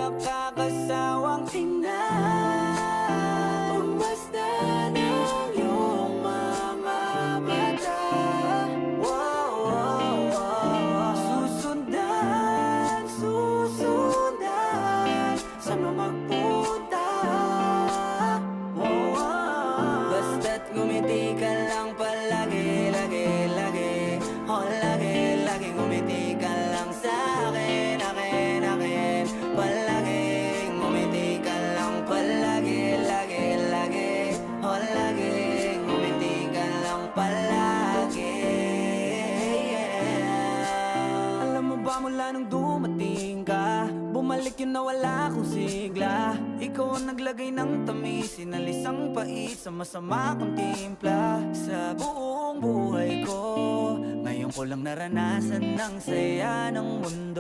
nakakasawang tingnan. Umasdan ang iyong mga mata. Wow, wow, wow. Susundan, susundan, saan mo magpunta? Wow, wow. Basta't ngumiti ka lang palagi, lagi, lagi. Oh, lagi, lagi ngumiti ka lang sa'kin, akin, akin. Palagi, ngumiti ka lang palagi, lagi, lagi. Oh, lagi, ngumiti ka lang palagi, yeah. Alam mo ba mula nung dumating ka, bumalik yun na wala akong sigla. Ikaw ang naglagay ng tamis, sinalis ang pait sa masama kong timpla. Sa buong buhay ko, ngayon ko lang naranasan ng saya ng mundo.